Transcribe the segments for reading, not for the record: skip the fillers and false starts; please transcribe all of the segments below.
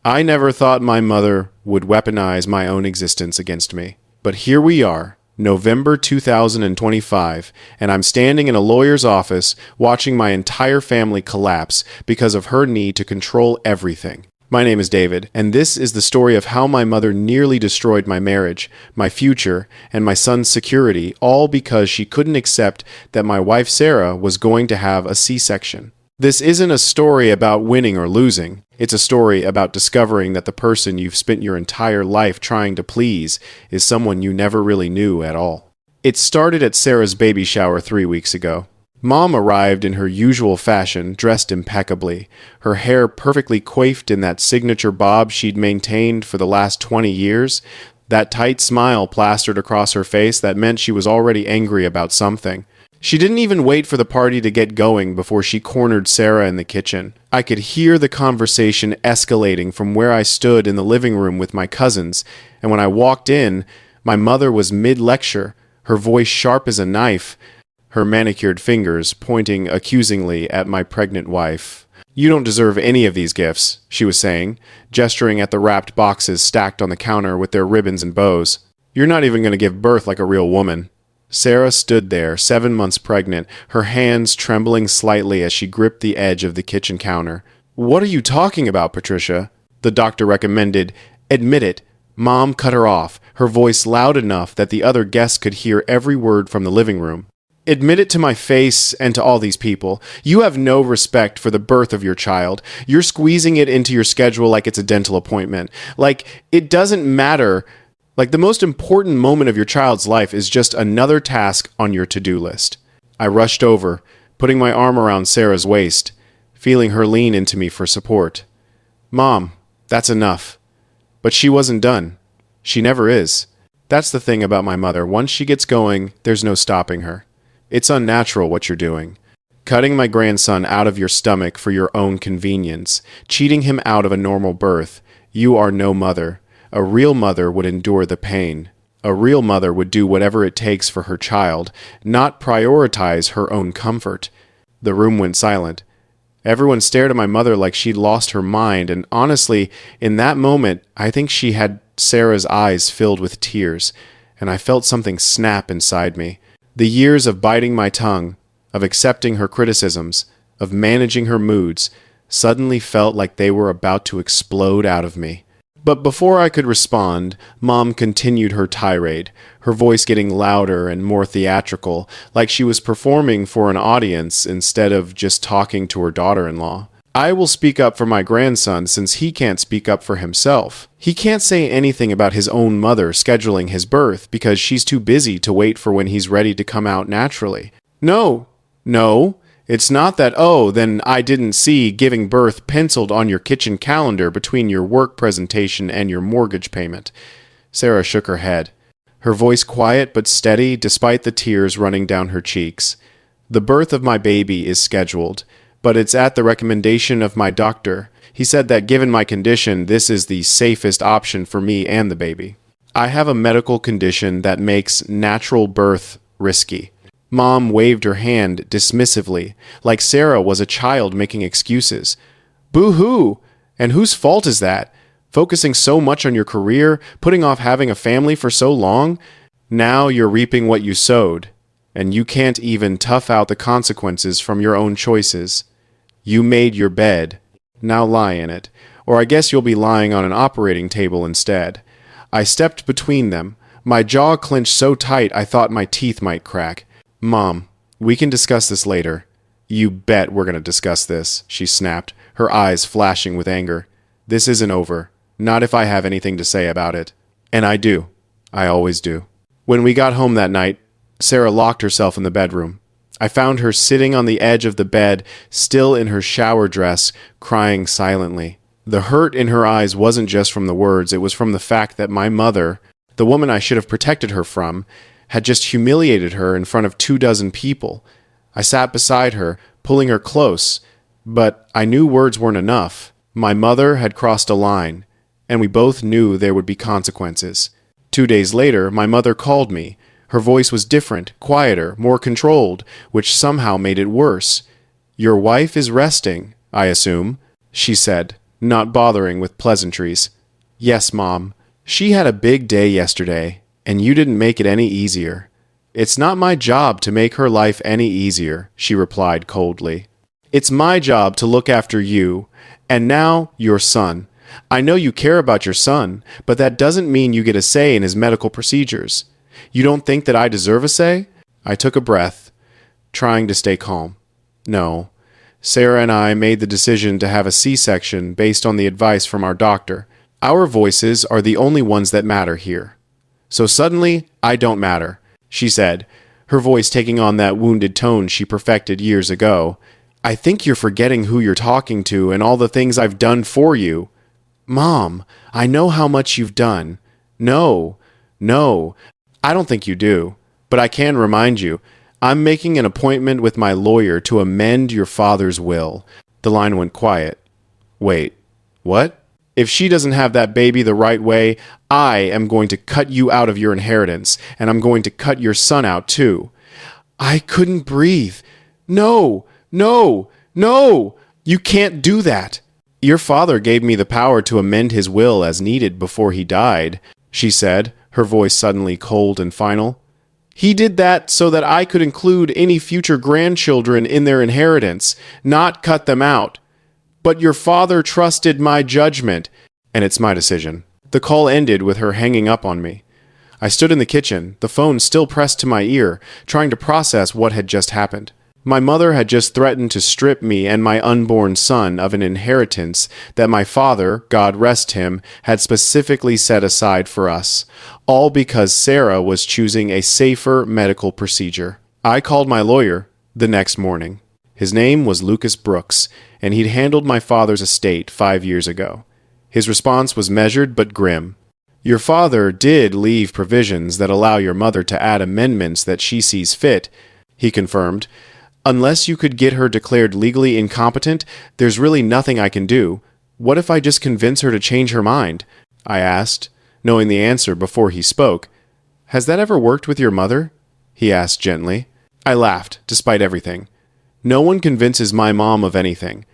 I never thought my mother would weaponize my own existence against me. But here we are, November 2025, and I'm standing in a lawyer's office watching my entire family collapse because of her need to control everything. My name is David, and this is the story of how my mother nearly destroyed my marriage, my future, and my son's security, all because she couldn't accept that my wife Sarah was going to have a C-section. This isn't a story about winning or losing. It's a story about discovering that the person you've spent your entire life trying to please is someone you never really knew at all. It started at Sarah's baby shower 3 weeks ago. Mom arrived in her usual fashion, dressed impeccably, her hair perfectly coiffed in that signature bob she'd maintained for the last 20 years, that tight smile plastered across her face that meant she was already angry about something. She didn't even wait for the party to get going before she cornered Sarah in the kitchen. I could hear the conversation escalating from where I stood in the living room with my cousins, and when I walked in, my mother was mid-lecture, her voice sharp as a knife, her manicured fingers pointing accusingly at my pregnant wife. "You don't deserve any of these gifts," she was saying, gesturing at the wrapped boxes stacked on the counter with their ribbons and bows. "You're not even going to give birth like a real woman." Sarah stood there, 7 months pregnant, her hands trembling slightly as she gripped the edge of the kitchen counter. "What are you talking about, Patricia?" The doctor recommended. "Admit it." Mom cut her off, her voice loud enough that the other guests could hear every word from the living room. "Admit it to my face and to all these people. You have no respect for the birth of your child. You're squeezing it into your schedule like it's a dental appointment. Like, it doesn't matter. Like, the most important moment of your child's life is just another task on your to-do list." I rushed over, putting my arm around Sarah's waist, feeling her lean into me for support. "Mom, that's enough." But she wasn't done. She never is. That's the thing about my mother. Once she gets going, there's no stopping her. "It's unnatural what you're doing. Cutting my grandson out of your stomach for your own convenience, cheating him out of a normal birth. You are no mother. A real mother would endure the pain. A real mother would do whatever it takes for her child, not prioritize her own comfort." The room went silent. Everyone stared at my mother like she'd lost her mind, and honestly, in that moment, I think she had Sarah's eyes filled with tears, and I felt something snap inside me. The years of biting my tongue, of accepting her criticisms, of managing her moods, suddenly felt like they were about to explode out of me. But before I could respond, Mom continued her tirade, her voice getting louder and more theatrical, like she was performing for an audience instead of just talking to her daughter-in-law. "I will speak up for my grandson since he can't speak up for himself. He can't say anything about his own mother scheduling his birth because she's too busy to wait for when he's ready to come out naturally. No. It's not that, oh, then I didn't see giving birth penciled on your kitchen calendar between your work presentation and your mortgage payment." Sarah shook her head, her voice quiet but steady despite the tears running down her cheeks. "The birth of my baby is scheduled, but it's at the recommendation of my doctor. He said that given my condition, this is the safest option for me and the baby. I have a medical condition that makes natural birth risky." Mom waved her hand dismissively, like Sarah was a child making excuses. "Boo-hoo! And whose fault is that? Focusing so much on your career, putting off having a family for so long? Now you're reaping what you sowed, and you can't even tough out the consequences from your own choices. You made your bed. Now lie in it. Or I guess you'll be lying on an operating table instead." I stepped between them, my jaw clenched so tight I thought my teeth might crack. "Mom, we can discuss this later." "You bet we're going to discuss this," she snapped, her eyes flashing with anger. "This isn't over. Not if I have anything to say about it." And I do. I always do. When we got home that night, Sarah locked herself in the bedroom. I found her sitting on the edge of the bed, still in her shower dress, crying silently. The hurt in her eyes wasn't just from the words, it was from the fact that my mother, the woman I should have protected her from, had just humiliated her in front of 24 people. I sat beside her, pulling her close, but I knew words weren't enough. My mother had crossed a line, and we both knew there would be consequences. 2 days later, my mother called me. Her voice was different, quieter, more controlled, which somehow made it worse. "Your wife is resting, I assume," she said. not bothering with pleasantries. Yes, Mom. She had a big day yesterday, and you didn't make it any easier. It's not my job to make her life any easier, she replied coldly. It's my job to look after you, and now your son. I know you care about your son, but that doesn't mean you get a say in his medical procedures. You don't think that I deserve a say? I took a breath, trying to stay calm. No. Sarah and I made the decision to have a C-section based on the advice from our doctor. Our voices are the only ones that matter here. So suddenly, I don't matter, she said, her voice taking on that wounded tone she perfected years ago. I think you're forgetting who you're talking to and all the things I've done for you. Mom, I know how much you've done. No, I don't think you do. But I can remind you, I'm making an appointment with my lawyer to amend your father's will. The line went quiet. Wait, what? If she doesn't have that baby the right way, I am going to cut you out of your inheritance, and I'm going to cut your son out too. I couldn't breathe. No, you can't do that. Your father gave me the power to amend his will as needed before he died, she said, her voice suddenly cold and final. He did that so that I could include any future grandchildren in their inheritance, not cut them out. But your father trusted my judgment, and it's my decision. The call ended with her hanging up on me. I stood in the kitchen, the phone still pressed to my ear, trying to process what had just happened. My mother had just threatened to strip me and my unborn son of an inheritance that my father, God rest him, had specifically set aside for us, all because Sarah was choosing a safer medical procedure. I called my lawyer the next morning. His name was Lucas Brooks, and he'd handled my father's estate 5 years ago. His response was measured but grim. Your father did leave provisions that allow your mother to add amendments that she sees fit, he confirmed. Unless you could get her declared legally incompetent, there's really nothing I can do. What if I just convince her to change her mind? I asked, knowing the answer before he spoke. Has that ever worked with your mother? He asked gently. I laughed, despite everything. No one convinces my mom of anything.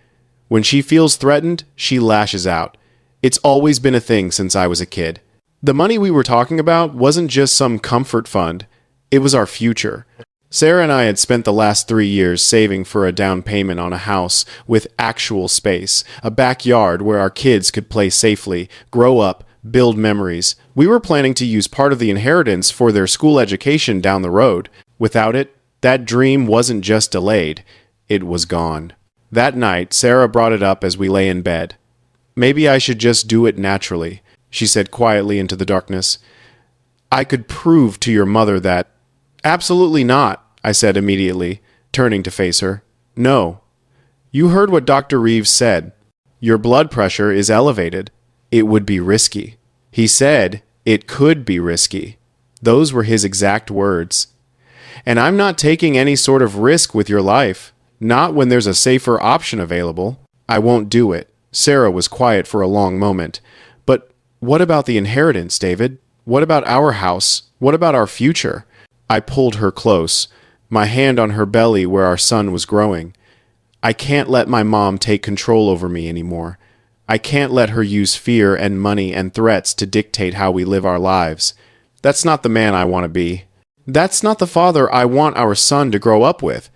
When she feels threatened, she lashes out. It's always been a thing since I was a kid. The money we were talking about wasn't just some comfort fund. It was our future. Sarah and I had spent the last 3 years saving for a down payment on a house with actual space, a backyard where our kids could play safely, grow up, build memories. We were planning to use part of the inheritance for their school education down the road. Without it, that dream wasn't just delayed, it was gone. That night, Sarah brought it up as we lay in bed. Maybe I should just do it naturally, she said quietly into the darkness. I could prove to your mother that... Absolutely not, I said immediately, turning to face her. No. You heard what Dr. Reeves said. Your blood pressure is elevated. It would be risky. He said it could be risky. Those were his exact words. And I'm not taking any sort of risk with your life. Not when there's a safer option available. I won't do it. Sarah was quiet for a long moment. But what about the inheritance, David? What about our house? What about our future? I pulled her close, my hand on her belly where our son was growing. I can't let my mom take control over me anymore. I can't let her use fear and money and threats to dictate how we live our lives. That's not the man I want to be. That's not the father I want our son to grow up with.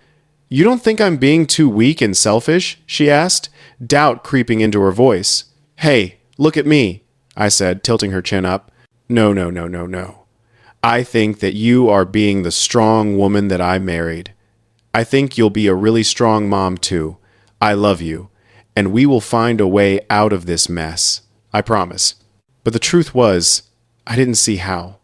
You don't think I'm being too weak and selfish? She asked, doubt creeping into her voice. Hey, look at me, I said, tilting her chin up. No. I think that you are being the strong woman that I married. I think you'll be a really strong mom too. I love you, and we will find a way out of this mess. I promise. But the truth was, I didn't see how.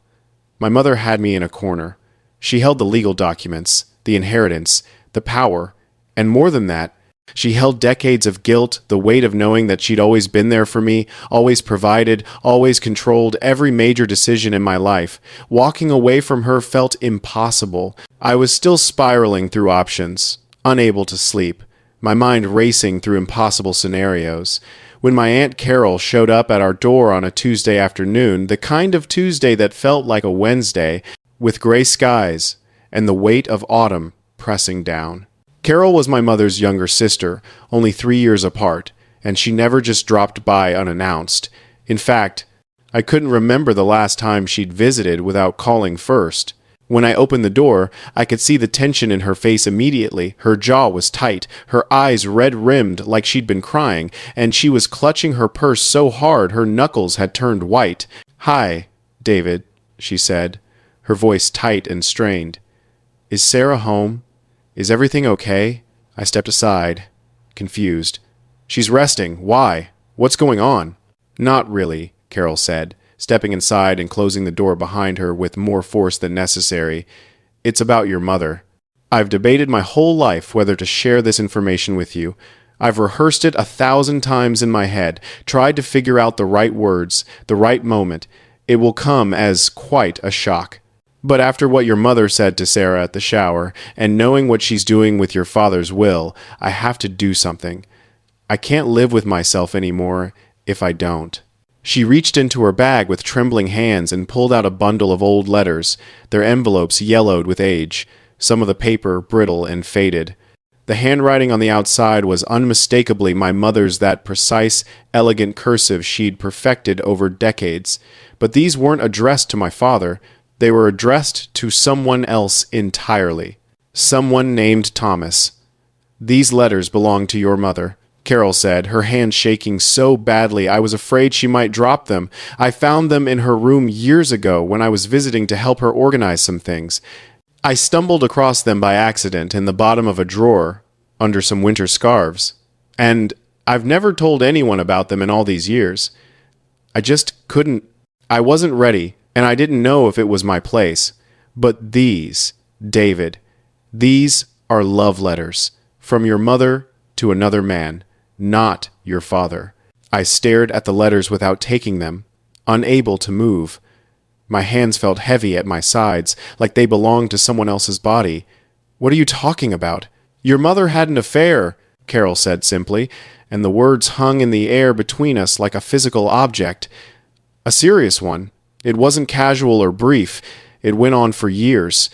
My mother had me in a corner. She held the legal documents, the inheritance, the power, and more than that, she held decades of guilt, the weight of knowing that she'd always been there for me, always provided, always controlled every major decision in my life. Walking away from her felt impossible. I was still spiraling through options, unable to sleep, my mind racing through impossible scenarios. When my Aunt Carol showed up at our door on a Tuesday afternoon, the kind of Tuesday that felt like a Wednesday, with gray skies and the weight of autumn pressing down. Carol was my mother's younger sister, only 3 years apart. and she never just dropped by unannounced. In fact, I couldn't remember the last time she'd visited without calling first. When I opened the door, I could see the tension in her face immediately. Her jaw was tight, her eyes red-rimmed like she'd been crying, and she was clutching her purse so hard her knuckles had turned white. "Hi, David," she said, her voice tight and strained. "Is Sarah home? Is everything okay?" I stepped aside, confused. "She's resting. Why? What's going on?" "Not really," Carol said, stepping inside and closing the door behind her with more force than necessary. "It's about your mother. I've debated my whole life whether to share this information with you. I've rehearsed it 1,000 times in my head, tried to figure out the right words, the right moment. It will come as quite a shock. But after what your mother said to Sarah at the shower, and knowing what she's doing with your father's will, I have to do something. I can't live with myself anymore if I don't." She reached into her bag with trembling hands and pulled out a bundle of old letters, their envelopes yellowed with age, some of the paper brittle and faded. The handwriting on the outside was unmistakably my mother's, that precise, elegant cursive she'd perfected over decades. But these weren't addressed to my father. They were addressed to someone else entirely. Someone named Thomas. "These letters belong to your mother," Carol said, her hand shaking so badly I was afraid she might drop them. "I found them in her room years ago when I was visiting to help her organize some things. I stumbled across them by accident in the bottom of a drawer under some winter scarves. And I've never told anyone about them in all these years. I just couldn't. I wasn't ready, and I didn't know if it was my place. But these, David, these are love letters from your mother to another man. Not your father." I stared at the letters without taking them, unable to move. My hands felt heavy at my sides, like they belonged to someone else's body. "What are you talking about?" "Your mother had an affair," Carol said simply, and the words hung in the air between us like a physical object. "A serious one. It wasn't casual or brief. It went on for years.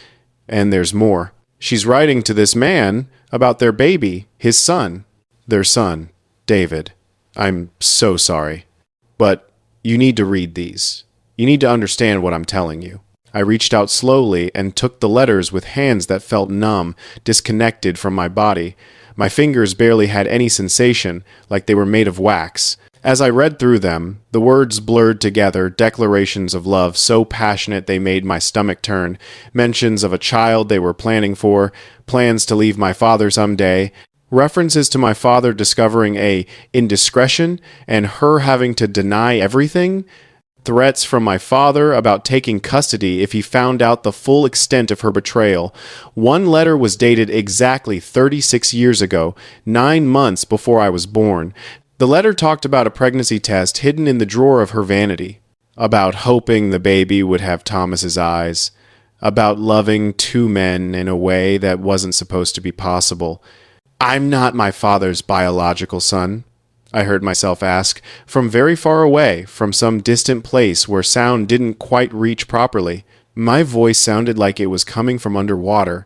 And there's more. She's writing to this man about their baby, his son. Their son, David. I'm so sorry. But you need to read these. You need to understand what I'm telling you." I reached out slowly and took the letters with hands that felt numb, disconnected from my body. My fingers barely had any sensation, like they were made of wax. As I read through them, the words blurred together, declarations of love so passionate they made my stomach turn, mentions of a child they were planning for, plans to leave my father someday, references to my father discovering a indiscretion and her having to deny everything, threats from my father about taking custody if he found out the full extent of her betrayal. One letter was dated exactly 36 years ago, 9 months before I was born. The letter talked about a pregnancy test hidden in the drawer of her vanity, about hoping the baby would have Thomas's eyes, about loving 2 men in a way that wasn't supposed to be possible. "I'm not my father's biological son," I heard myself ask, from very far away, from some distant place where sound didn't quite reach properly. My voice sounded like it was coming from underwater.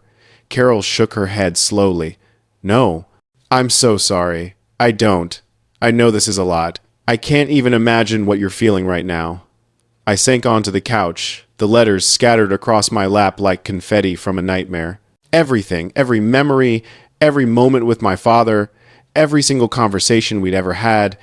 Carol shook her head slowly. "No, I'm so sorry. I don't. I know this is a lot. I can't even imagine what you're feeling right now." I sank onto the couch, the letters scattered across my lap like confetti from a nightmare. Everything, every memory, every moment with my father, every single conversation we'd ever had,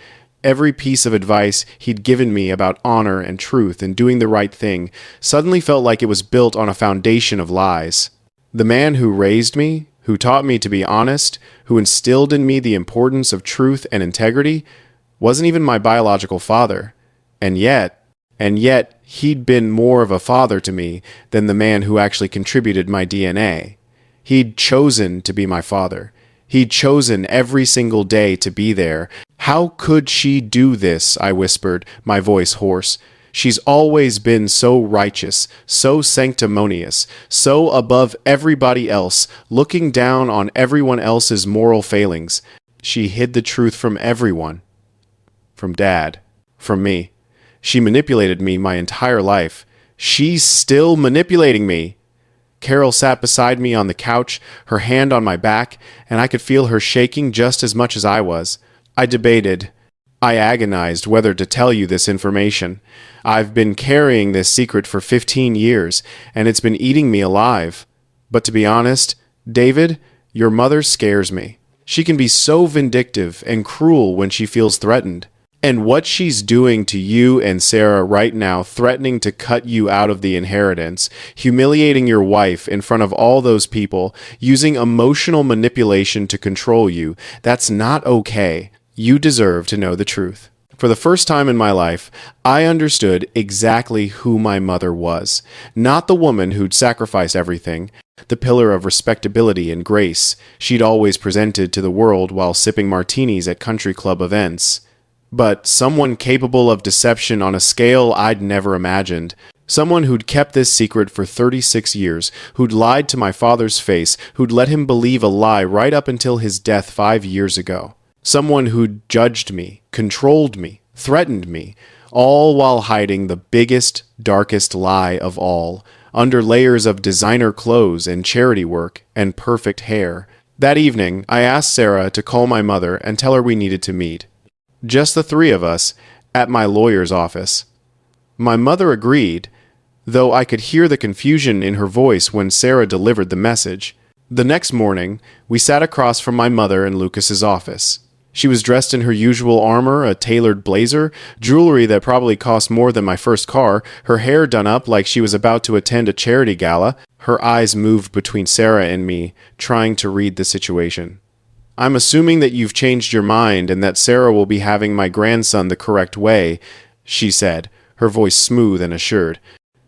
every piece of advice he'd given me about honor and truth and doing the right thing, suddenly felt like it was built on a foundation of lies. The man who raised me, who taught me to be honest, who instilled in me the importance of truth and integrity, wasn't even my biological father. And yet, he'd been more of a father to me than the man who actually contributed my DNA. He'd chosen to be my father. He'd chosen every single day to be there. "How could she do this?" I whispered, my voice hoarse. "She's always been so righteous, so sanctimonious, so above everybody else, looking down on everyone else's moral failings. She hid the truth from everyone. From Dad. From me. She manipulated me my entire life. She's still manipulating me." Carol sat beside me on the couch, her hand on my back, and I could feel her shaking just as much as I was. I debated. I agonized whether to tell you this information. I've been carrying this secret for 15 years, and it's been eating me alive. But to be honest, David, your mother scares me. She can be so vindictive and cruel when she feels threatened. And what she's doing to you and Sarah right now, threatening to cut you out of the inheritance, humiliating your wife in front of all those people, using emotional manipulation to control you, that's not okay. You deserve to know the truth. For the first time in my life, I understood exactly who my mother was. Not the woman who'd sacrificed everything, the pillar of respectability and grace she'd always presented to the world while sipping martinis at country club events. But someone capable of deception on a scale I'd never imagined. Someone who'd kept this secret for 36 years, who'd lied to my father's face, who'd let him believe a lie right up until his death 5 years ago. Someone who'd judged me, controlled me, threatened me, all while hiding the biggest, darkest lie of all, under layers of designer clothes and charity work and perfect hair. That evening, I asked Sarah to call my mother and tell her we needed to meet. Just the three of us, at my lawyer's office. My mother agreed, though I could hear the confusion in her voice when Sarah delivered the message. The next morning, we sat across from my mother in Lucas's office. She was dressed in her usual armor, a tailored blazer, jewelry that probably cost more than my first car, her hair done up like she was about to attend a charity gala. Her eyes moved between Sarah and me, trying to read the situation. I'm assuming that you've changed your mind and that Sarah will be having my grandson the correct way, she said, her voice smooth and assured.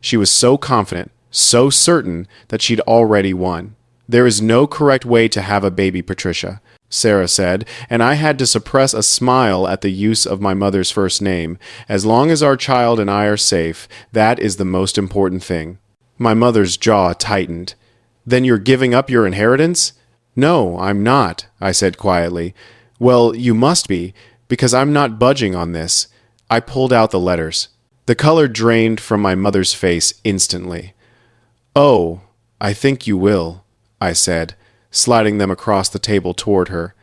She was so confident, so certain that she'd already won. There is no correct way to have a baby, Patricia, Sarah said, and I had to suppress a smile at the use of my mother's first name. As long as our child and I are safe, that is the most important thing. My mother's jaw tightened. Then you're giving up your inheritance? No, I'm not, I said quietly. Well, you must be, because I'm not budging on this. I pulled out the letters. The color drained from my mother's face instantly. Oh, I think you will, I said, sliding them across the table toward her.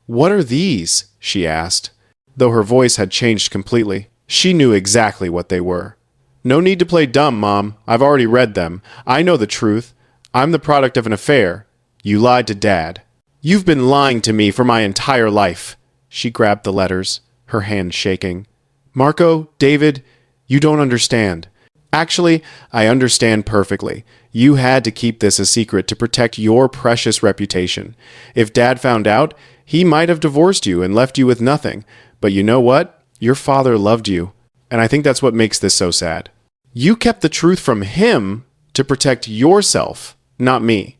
What are these? She asked. Though her voice had changed completely, she knew exactly what they were. No need to play dumb, Mom. I've already read them. I know the truth. I'm the product of an affair. You lied to Dad. You've been lying to me for my entire life. She grabbed the letters, her hand shaking. Marco, David, you don't understand. Actually, I understand perfectly. You had to keep this a secret to protect your precious reputation. If Dad found out, he might have divorced you and left you with nothing. But you know what? Your father loved you. And I think that's what makes this so sad. You kept the truth from him to protect yourself, not me.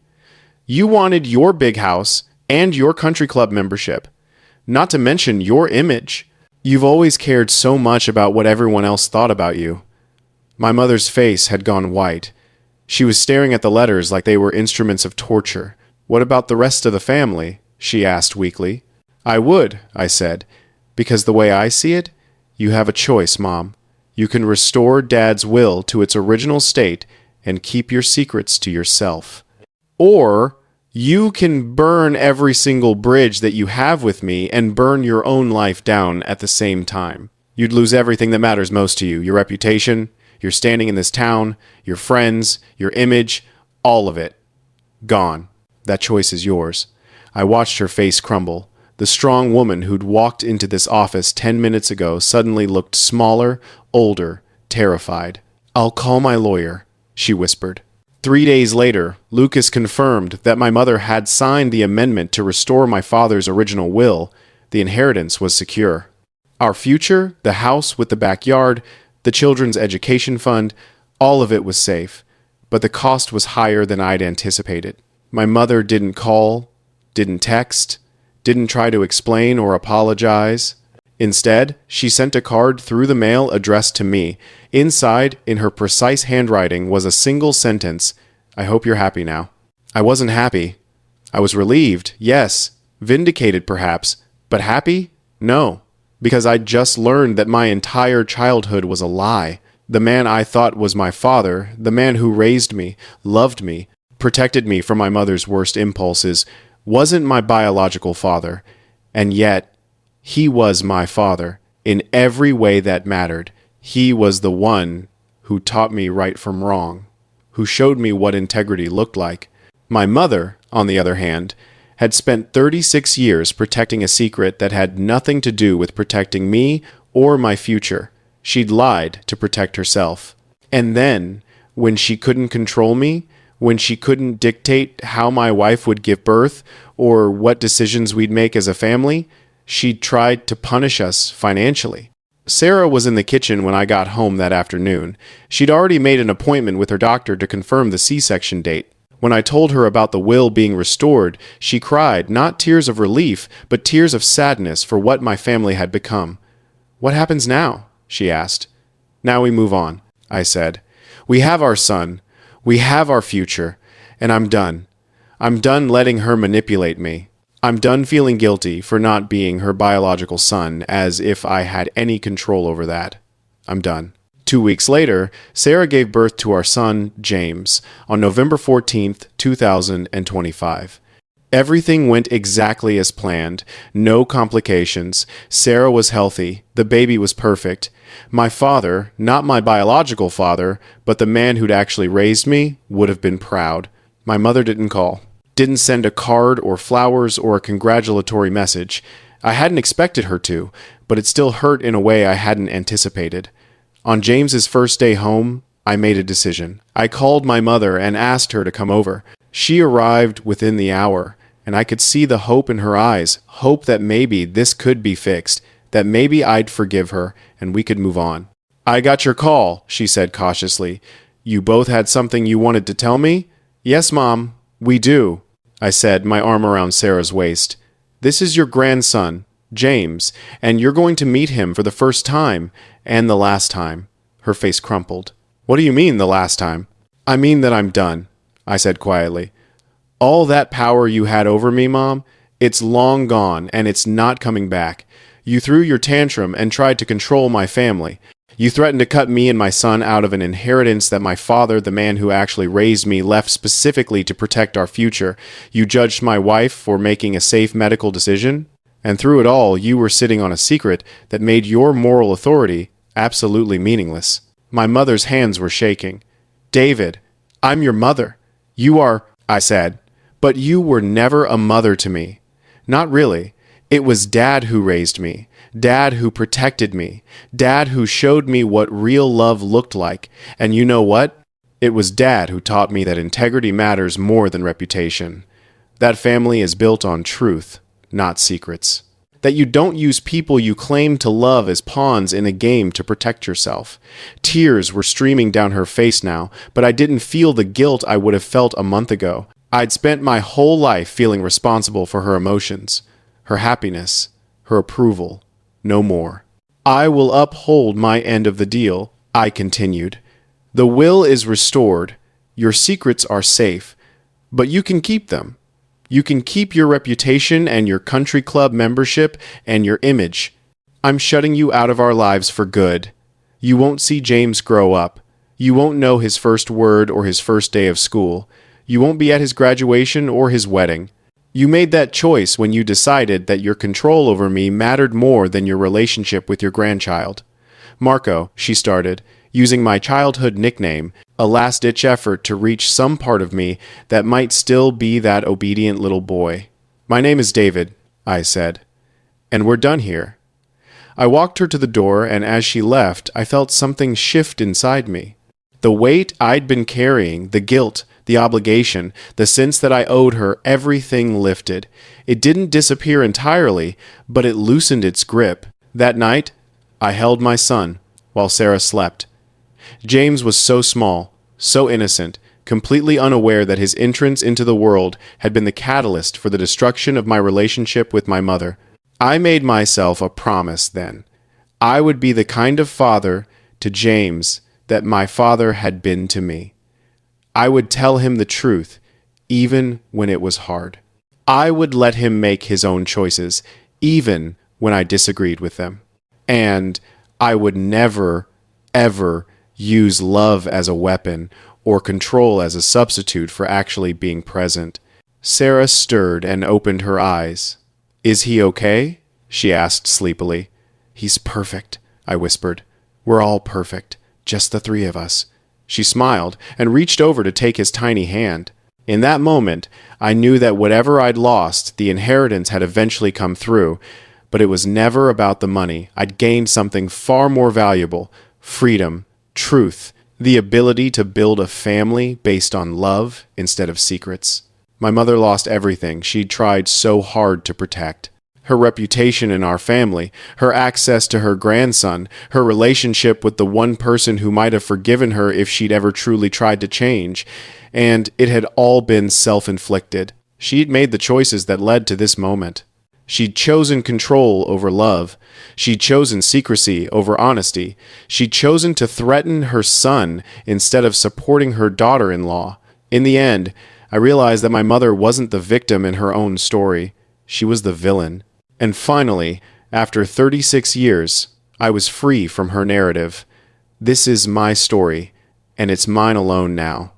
You wanted your big house and your country club membership, not to mention your image. You've always cared so much about what everyone else thought about you. My mother's face had gone white. She was staring at the letters like they were instruments of torture. What about the rest of the family? She asked weakly. I would, I said, because the way I see it, you have a choice, Mom. You can restore Dad's will to its original state and keep your secrets to yourself. Or you can burn every single bridge that you have with me and burn your own life down at the same time. You'd lose everything that matters most to you, your reputation, your standing in this town, your friends, your image, all of it. Gone. That choice is yours. I watched her face crumble. The strong woman who'd walked into this office 10 minutes ago suddenly looked smaller, older, terrified. I'll call my lawyer, she whispered. 3 days later, Lucas confirmed that my mother had signed the amendment to restore my father's original will. The inheritance was secure. Our future, the house with the backyard, the children's education fund, all of it was safe. But the cost was higher than I'd anticipated. My mother didn't call, didn't text, didn't try to explain or apologize. Instead, she sent a card through the mail addressed to me. Inside, in her precise handwriting, was a single sentence, I hope you're happy now. I wasn't happy. I was relieved, yes, vindicated perhaps, but happy? No, because I'd just learned that my entire childhood was a lie. The man I thought was my father, the man who raised me, loved me, protected me from my mother's worst impulses, wasn't my biological father, and yet He was my father. In every way that mattered. He was the one who taught me right from wrong, who showed me what integrity looked like. My mother, on the other hand, had spent 36 years protecting a secret that had nothing to do with protecting me or my future. She'd lied to protect herself. And then, when she couldn't control me, when she couldn't dictate how my wife would give birth or what decisions we'd make as a family, she'd tried to punish us financially. Sarah was in the kitchen when I got home that afternoon. She'd already made an appointment with her doctor to confirm the C-section date. When I told her about the will being restored, she cried, not tears of relief, but tears of sadness for what my family had become. "What happens now?" she asked. "Now we move on," I said. "We have our son. We have our future. And I'm done. I'm done letting her manipulate me. I'm done feeling guilty for not being her biological son, as if I had any control over that. I'm done." 2 weeks later, Sarah gave birth to our son, James, on November 14th, 2025. Everything went exactly as planned. No complications. Sarah was healthy. The baby was perfect. My father, not my biological father, but the man who'd actually raised me, would have been proud. My mother didn't call. Didn't send a card or flowers or a congratulatory message. I hadn't expected her to, but it still hurt in a way I hadn't anticipated. On James's first day home, I made a decision. I called my mother and asked her to come over. She arrived within the hour, and I could see the hope in her eyes, hope that maybe this could be fixed, that maybe I'd forgive her and we could move on. "I got your call," she said cautiously. "You both had something you wanted to tell me?" "Yes, Mom, we do," I said, my arm around Sarah's waist. "This is your grandson, James, and you're going to meet him for the first time, and the last time." Her face crumpled. "What do you mean, the last time?" "I mean that I'm done," I said quietly. "All that power you had over me, Mom, it's long gone, and it's not coming back. You threw your tantrum and tried to control my family. You threatened to cut me and my son out of an inheritance that my father, the man who actually raised me, left specifically to protect our future. You judged my wife for making a safe medical decision. And through it all, you were sitting on a secret that made your moral authority absolutely meaningless." My mother's hands were shaking. "David, I'm your mother. You are," I said, "but you were never a mother to me. Not really. It was Dad who raised me. Dad who protected me. Dad who showed me what real love looked like. And you know what? It was Dad who taught me that integrity matters more than reputation. That family is built on truth, not secrets. That you don't use people you claim to love as pawns in a game to protect yourself." Tears were streaming down her face now, but I didn't feel the guilt I would have felt a month ago. I'd spent my whole life feeling responsible for her emotions, her happiness, her approval. No more. "I will uphold my end of the deal," I continued. "The will is restored. Your secrets are safe, but you can keep them. You can keep your reputation and your country club membership and your image. I'm shutting you out of our lives for good. You won't see James grow up. You won't know his first word or his first day of school. You won't be at his graduation or his wedding. You made that choice when you decided that your control over me mattered more than your relationship with your grandchild. Marco," she started, using my childhood nickname, a last-ditch effort to reach some part of me that might still be that obedient little boy. "My name is David," I said, "and we're done here." I walked her to the door, and as she left, I felt something shift inside me. The weight I'd been carrying, the guilt, the obligation, the sense that I owed her, everything lifted. It didn't disappear entirely, but it loosened its grip. That night, I held my son while Sarah slept. James was so small, so innocent, completely unaware that his entrance into the world had been the catalyst for the destruction of my relationship with my mother. I made myself a promise then. I would be the kind of father to James that my father had been to me. I would tell him the truth, even when it was hard. I would let him make his own choices, even when I disagreed with them. And I would never, ever use love as a weapon or control as a substitute for actually being present. Sarah stirred and opened her eyes. "Is he okay?" she asked sleepily. "He's perfect," I whispered. "We're all perfect, just the three of us." She smiled and reached over to take his tiny hand. In that moment, I knew that whatever I'd lost, the inheritance had eventually come through, but it was never about the money. I'd gained something far more valuable: freedom, truth, the ability to build a family based on love instead of secrets. My mother lost everything she'd tried so hard to protect. Her reputation in our family, her access to her grandson, her relationship with the one person who might have forgiven her if she'd ever truly tried to change. And it had all been self-inflicted. She'd made the choices that led to this moment. She'd chosen control over love. She'd chosen secrecy over honesty. She'd chosen to threaten her son instead of supporting her daughter-in-law. In the end, I realized that my mother wasn't the victim in her own story. She was the villain. And finally, after 36 years, I was free from her narrative. This is my story, and it's mine alone now.